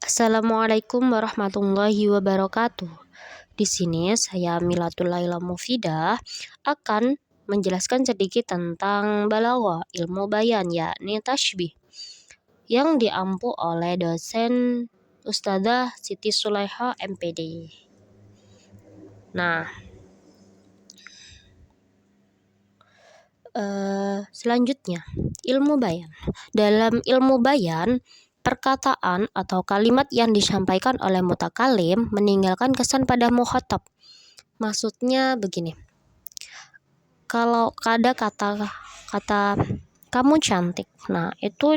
Assalamualaikum warahmatullahi wabarakatuh. Di sini saya Milatul Laila Mufidah akan menjelaskan sedikit tentang balaghah, ilmu bayan, yakni tasybih, yang diampu oleh dosen Ustadzah Siti Sulaiha MPD. Nah, selanjutnya ilmu bayan. Dalam ilmu bayan, perkataan atau kalimat yang disampaikan oleh mutakalim meninggalkan kesan pada mukhatab. Maksudnya begini. Kalau ada kata kamu cantik. Nah, itu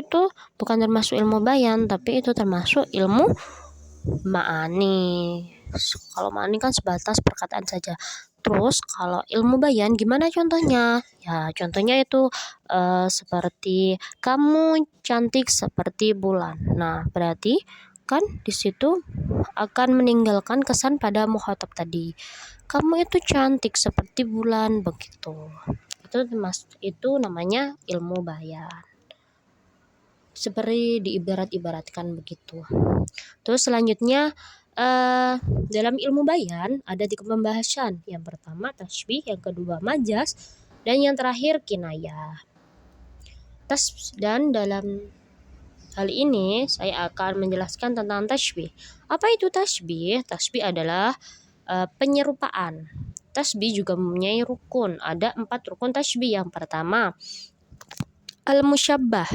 bukan termasuk ilmu bayan, tapi itu termasuk ilmu ma'ani. Kalau ma'ani kan sebatas perkataan saja. Terus kalau ilmu bayan gimana contohnya? Ya, contohnya itu seperti kamu cantik seperti bulan. Nah, berarti kan di situ akan meninggalkan kesan pada mukhatab tadi. Kamu itu cantik seperti bulan, begitu. Itu namanya ilmu bayan. Seperti diibarat-ibaratkan begitu. Terus selanjutnya dalam ilmu bayan ada 3 pembahasan. Yang pertama tasybih, yang kedua majaz, dan yang terakhir kinayah. Dan dalam hal ini saya akan menjelaskan tentang tasybih. Apa itu tasybih? Tasybih adalah penyerupaan. Tasybih juga mempunyai rukun. Ada 4 rukun tasybih. Yang pertama, al-musyabbah,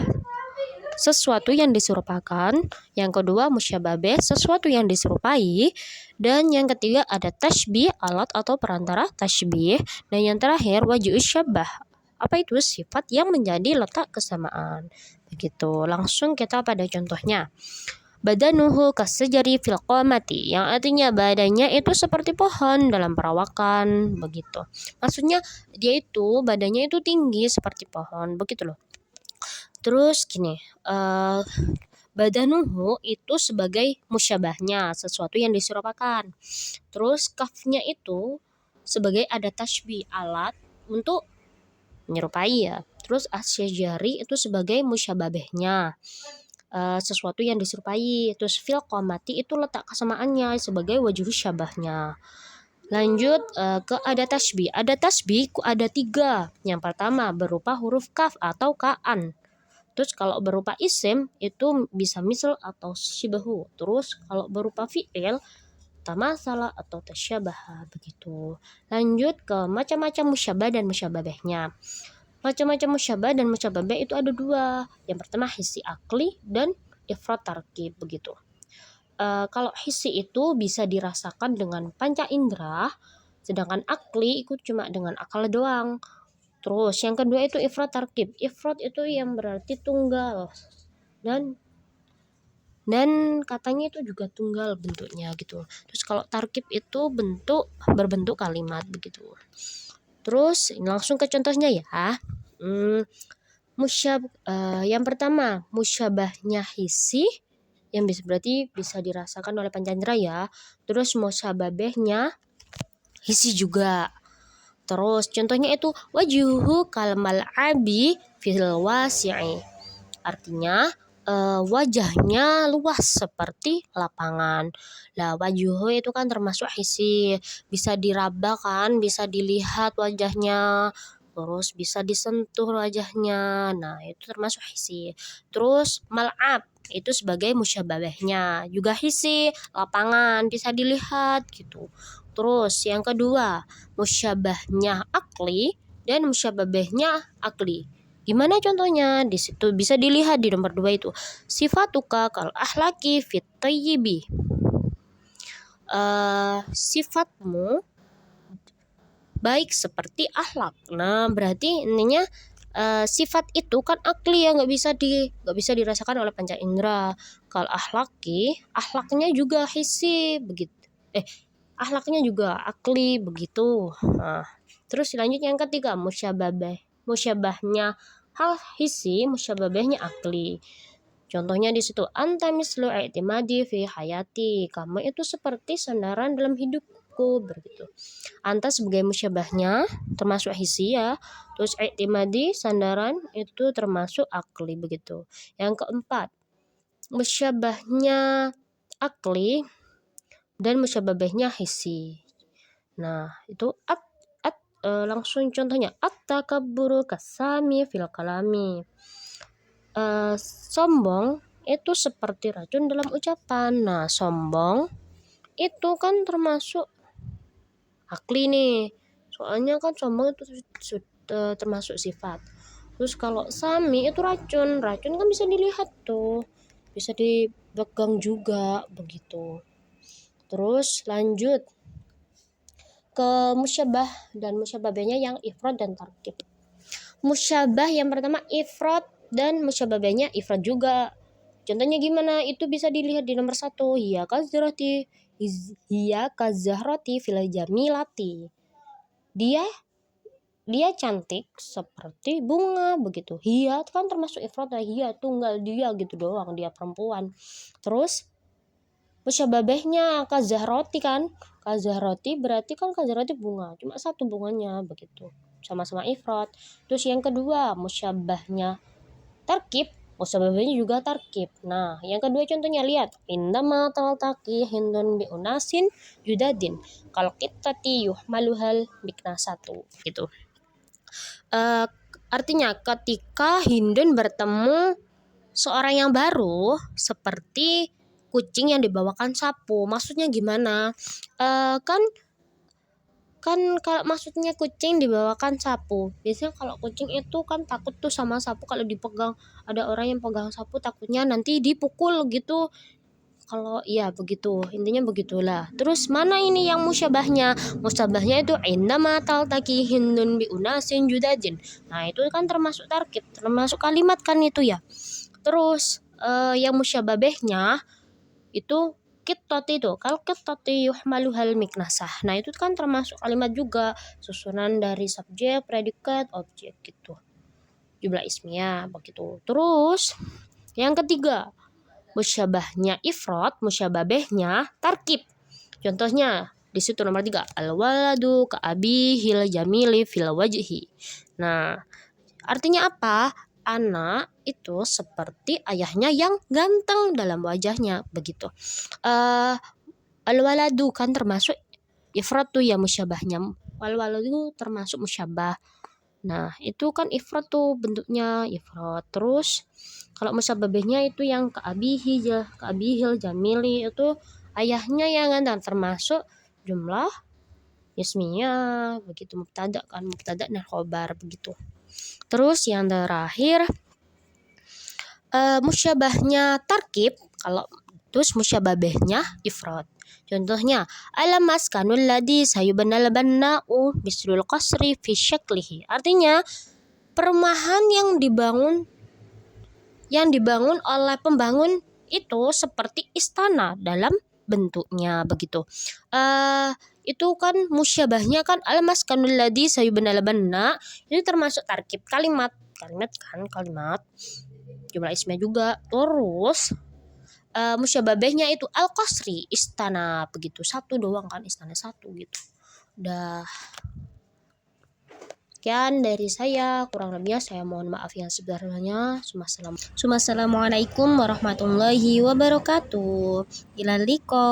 sesuatu yang diserupakan. Yang kedua, musyabbah bih, sesuatu yang diserupai. Dan yang ketiga ada tasybih, alat atau perantara tasybih. Dan yang terakhir wajhus syabbah. Apa itu? Sifat yang menjadi letak kesamaan. Begitu. Langsung kita pada contohnya. Badanuhu kasajari fil qamati, yang artinya badannya itu seperti pohon dalam perawakan, begitu. Maksudnya dia itu badannya itu tinggi seperti pohon, begitu loh. Terus gini, badanuhu itu sebagai musyabahnya, sesuatu yang diserupakan. Terus kafnya itu sebagai ada tasybih, alat untuk menyerupai ya. Terus asyajari itu sebagai musyababahnya, sesuatu yang diserupai. Terus fil qamati itu letak kesamaannya sebagai wajhu syabahnya. Lanjut ke ada tasbih. Ada tasbih ada 3. Yang pertama berupa huruf kaf atau ka'an. Terus kalau berupa isim itu bisa misal atau syibahu. Terus kalau berupa fi'il tamathala atau tasyabaha, begitu. Lanjut ke macam-macam musyabah dan musyababahnya. Macam-macam musyabah dan musyababah itu ada 2. Yang pertama hissi akli dan ifrat tarkib, begitu. Kalau hissi itu bisa dirasakan dengan panca indera, sedangkan akli itu cuma dengan akal doang. Terus yang kedua itu ifrat tarkib. Ifrat itu yang berarti tunggal. Dan katanya itu juga tunggal bentuknya gitu. Terus kalau tarkib itu berbentuk kalimat begitu. Terus langsung ke contohnya ya. Yang pertama musyabahnya hissi, yang berarti bisa dirasakan oleh panca indera ya. Terus musyababahnya hissi juga. Terus contohnya itu wajuhu kalmal abi fil wasi'i. Artinya wajahnya luas seperti lapangan. Lah wajuhu itu kan termasuk hissi, bisa diraba kan, bisa dilihat wajahnya, terus bisa disentuh wajahnya. Nah, itu termasuk hissi. Terus mal'ab itu sebagai musyababahnya, juga hissi, lapangan bisa dilihat gitu. Terus yang kedua, musyabahnya akli dan musyababahnya akli. Gimana contohnya? Di situ bisa dilihat di nomor 2 itu. Sifatuka kal ahlaki fit tayyibi. Sifatmu baik seperti akhlak. Nah, berarti intinya sifat itu kan akli ya, nggak bisa dirasakan oleh panca indera. Kal ahlaki, akhlaknya juga hissi begitu. Akhlaknya juga akli begitu. Nah, terus selanjutnya yang ketiga musyabahnya hal hissi, musyabahnya akli. Contohnya di situ anta mislu i'timadi fi hayati, kamu itu seperti sandaran dalam hidupku, begitu. Anta sebagai musyabahnya termasuk hissi ya. Terus i'timadi sandaran itu termasuk akli, begitu. Yang keempat musyabahnya akli, dan musyababahnya hissi. Nah, itu langsung contohnya at-takabburu kasami fil kalami. Sombong itu seperti racun dalam ucapan. Nah, sombong itu kan termasuk akli nih. Soalnya kan sombong itu termasuk sifat. Terus kalau sami itu racun. Racun kan bisa dilihat tuh. Bisa dipegang juga begitu. Terus lanjut ke musyabah dan musyababahnya yang ifrad dan tarkib. Musyabah yang pertama ifrad dan musyababahnya ifrad juga. Contohnya gimana? Itu bisa dilihat di nomor 1. Hiya kazahrati fil jamilati. Dia cantik seperti bunga begitu. Hiya kan termasuk ifrad, hiya tunggal dia gitu doang, dia perempuan. Terus musyababahnya kazahrati kan. Kazahrati berarti kan kazahrati bunga, cuma satu bunganya begitu. Sama-sama ifrad. Terus yang kedua musyabahnya tarkib, musyabahnya juga tarkib. Nah, yang kedua contohnya lihat, indama taltaqi hindun bi unasin judadin kalau kittati yuhmaluhal mikna 1 gitu. Artinya ketika Hindun bertemu seorang yang baru seperti kucing yang dibawakan sapu. Maksudnya gimana? Kan kalau maksudnya kucing dibawakan sapu. Biasanya kalau kucing itu kan takut tuh sama sapu, kalau dipegang, ada orang yang pegang sapu takutnya nanti dipukul gitu. Kalau iya begitu, intinya begitulah. Terus mana ini yang musyabahnya? Musyabahnya itu indama taltaqi hindun bi unasin judadin. Nah, itu kan termasuk tarkib, termasuk kalimat kan itu ya. Terus yang musyababahnya itu kittati itu kalau kittati yuhmaluhal miknasah. Nah, itu kan termasuk kalimat juga, susunan dari subjek, predikat, objek gitu, jumlah ismiyah begitu. Terus yang ketiga musyabahnya ifrad, musyababahnya tarkib. Contohnya di situ nomor 3, al-waladu ka abihil jamili fil wajhi. Nah, artinya apa? Anak itu seperti ayahnya yang ganteng dalam wajahnya begitu. Al-waladu kan termasuk ifrad tuh ya musyabahnya. Al-waladu termasuk musyabah. Nah, itu kan ifrad tuh bentuknya ifrad. Terus kalau musyababahnya itu yang keabihil jamili, itu ayahnya yang ganteng, termasuk jumlah ismiyah begitu, mubtada kan, mubtada dan khobar begitu. Terus yang terakhir musyabahnya tarkib, kalau terus musyababahnya ifrad. Contohnya alam maskanul ladzi sayubnal banna'u misrul qasri fi syaklihi. Artinya perumahan yang dibangun oleh pembangun itu seperti istana dalam bentuknya begitu. Itu kan musyabahnya kan al-maskanul ladzi sayubnal banna, ini termasuk tarkib kalimat kan, kalimat jumlah ismiyah juga. Terus musyababahnya itu al-qasri, istana begitu, satu doang kan, istana satu gitu. Udah sekian dari saya, kurang lebihnya saya mohon maaf yang sebesar-besarnya. Assalamualaikum warahmatullahi wabarakatuh. Ilal liqa.